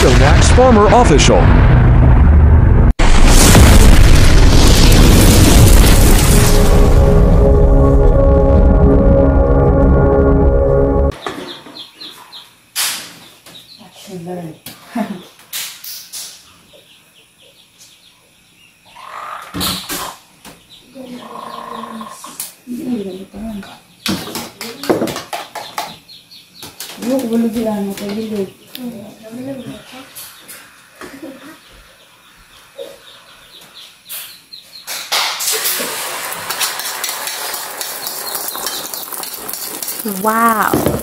Sonax Farmer Official. Wow.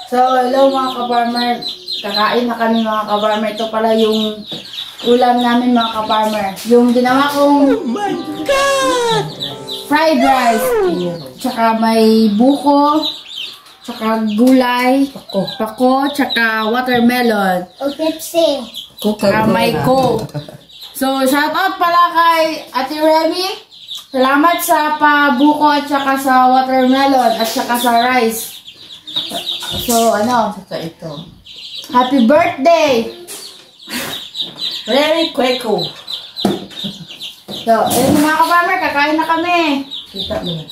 So, hello mga ka-farmer. Kakain na kami mga ka-farmer. Ito pala yung ulam namin mga ka-farmer. Yung ginawa kong fried rice. Tsaka may buko. Tsaka gulay. Pako. Tsaka watermelon. O Pepsi. Tsaka may Coke. So, shoutout pala kay Ate Remy. Salamat sa pabuko at tsaka sa watermelon at tsaka sa rice. So, Saka ito. happy birthday! Very kweko. So, ayun mga ka-farmer, kakain na kami. Kita mo na.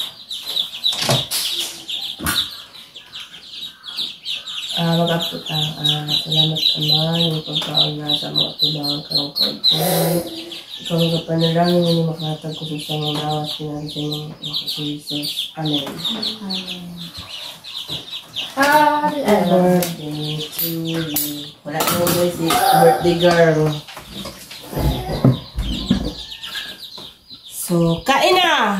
Mag-upload salamat naman yung pagkaon na sa mga tulangan karong kaugay. Ikaw ang kapanalangin yung makatag ko sa mga lawas pinari sa inyong makasulisos. Amen. Happy Birthday to you. Wala mo ba si birthday girl. So, kain na!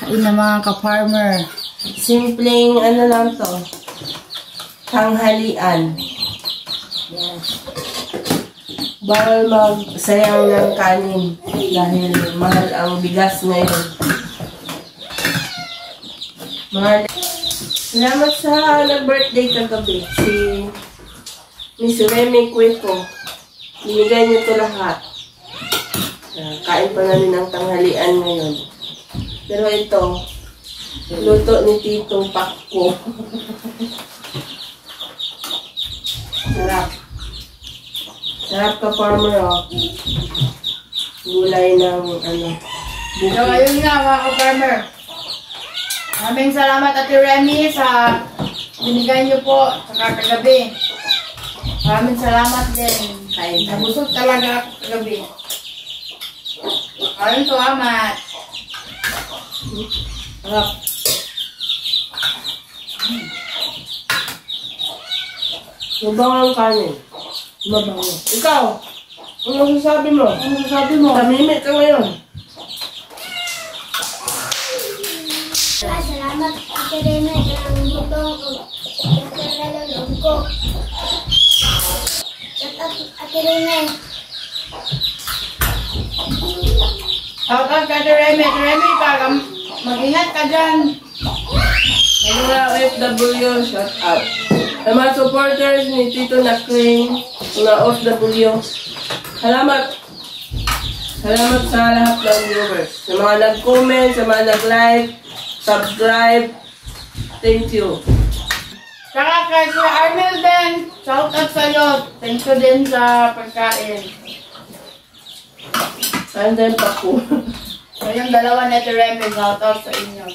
Kain na mga ka-farmer. Simpleng ano lang to. Tanghalian. Yes. Bawal magsayang ng kanin dahil mahal ang bigas ngayon. Mahal. Salamat sa nag-birthday kagabi. Si Miss Remy Cueco. Binigay niyo ito lahat. Kain pa namin ng tanghalian ngayon. Pero ito, luto ni Tito Pakko. Sarap. Sarap ka, farmer, oh. Gulay ng, So, ayun nga, mga ka-farmer. Maraming salamat, Ate Remy, sa binigay niyo po sa kagabi. Maraming salamat din. Nabusog talaga ako kagabi. Maraming salamat. Sarap. Mabang ang kanin. Mabang. Ikaw, ano masasabi mo? Tamimik ka ngayon. Salamat, Ate Remy, sa butong nagkakalolong ko. Ate Remy. Shout out ka, Ate Remy. Ate Remy, mag-ingat ka dyan. Ang mga OFW, shout out. Sa mga supporters ni Tito Nakling, mga OFW, salamat. Salamat sa lahat ng viewers. Sa mga nag-comment, sa mga nag-like, subscribe. Thank you. Saka kay Kuya Arnel din, shout out sa'yo. Thank you din sa pagkain. Andyan pa po. So yung dalawa na Ate Remy, shout out sa inyo.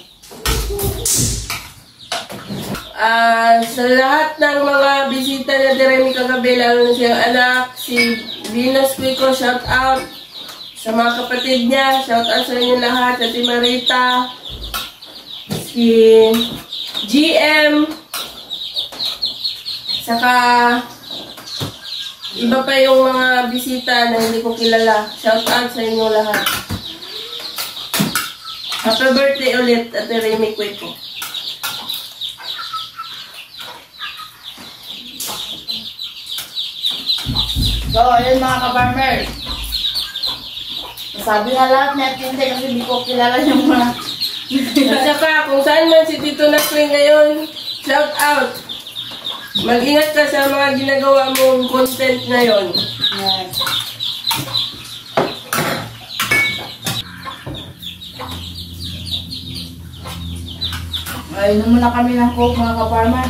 Sa lahat ng mga bisita na Remy kagabi, lalo na siyang anak, si Venus Quico, shout out. Sa mga kapatid niya, shout out sa inyo lahat. Ate Marita, si GM, saka iba pa yung mga bisita na hindi ko kilala. Shout out sa inyo lahat. Happy birthday ulit, Ate Remy Quico. So, ayun mga ka-farmer. Sabi na lahat na hindi kasi hindi ko kilala yung mga... At saka, kung saan man si Tito Nakling ngayon, shout out. Mag-ingat ka sa mga ginagawa mong content ngayon. Yes. Ayun muna kami ng coke mga ka-farmer.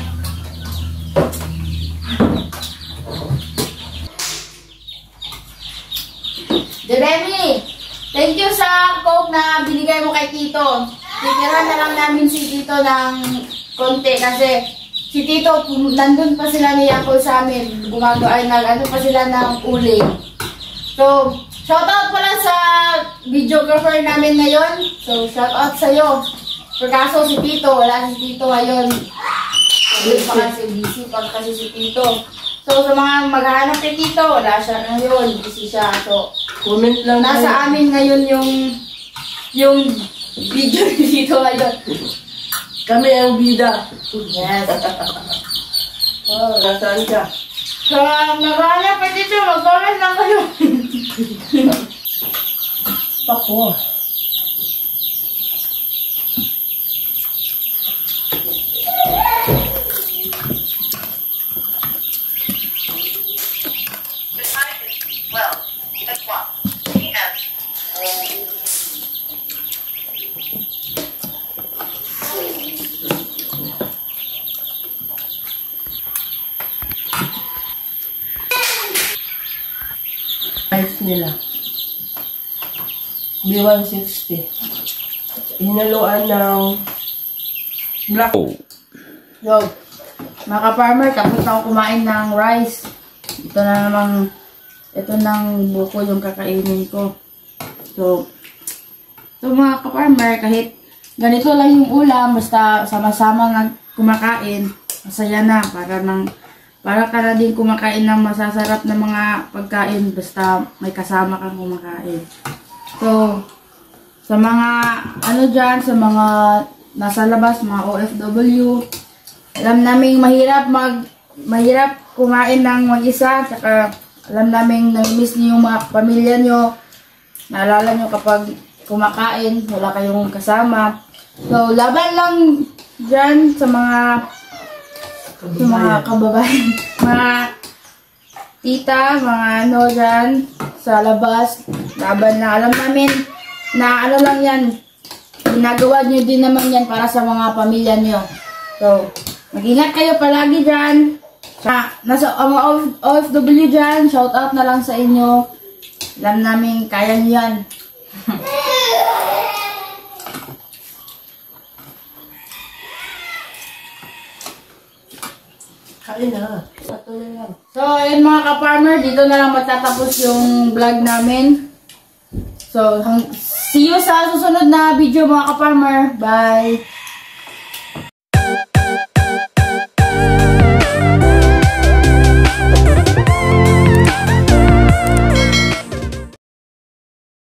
Remy, thank you sa coke na binigay mo kay Tito. Titira na lang namin si Tito ng konti kasi si Tito, nandun pa sila ni Yakol sa amin. Gumagawa, nag-ano pa sila ng uling. So, shoutout pala sa videographer namin ngayon. So, shoutout sa'yo. Per kaso si Tito, wala si Tito ngayon. Hindi pa kasi busy pag kasi si Tito. So, sa mga maghahanap kay Tito, wala siya ngayon. Busy siya. So, Comment lang. nasa amin ngayon yung video ni Tito ngayon. Kami ang bida. Yes. Oh, nasaan ka? So, maghahanap kay Tito, mag-comment lang kayo. Pako. Price nila. B160. Hinaluan ng black. Yo, mga ka-farmer, tapos ako kumain ng rice. Ito na namang, ito nang buko yung kakainin ko. So mga ka-farmer, kahit ganito lang yung ulam, basta sama-sama nga kumakain, masaya na, para ka na din kumakain ng masasarap na mga pagkain, basta may kasama kang kumakain. So, sa mga, dyan, sa mga nasa labas, mga OFW, alam naming mahirap kumain ng mag-isa, saka alam naming nami-miss niyo yung mga pamilya nyo, naalala nyo kapag kumakain, wala kayong kasama. So, laban lang dyan sa mga kababayan, mga tita, mga dyan sa labas, Laban na. Alam namin na ano lang yan. Ginagawa nyo din naman yan para sa mga pamilya nyo. So, mag-ingat kayo palagi dyan. Nasa mga OFW dyan, shout out na lang sa inyo. Alam namin kaya nyo yan. Kain na. Patuloy lang. So, ayun mga ka-farmer, dito na lang magtatapos yung vlog namin. So, see you sa susunod na video mga ka-farmer. Bye!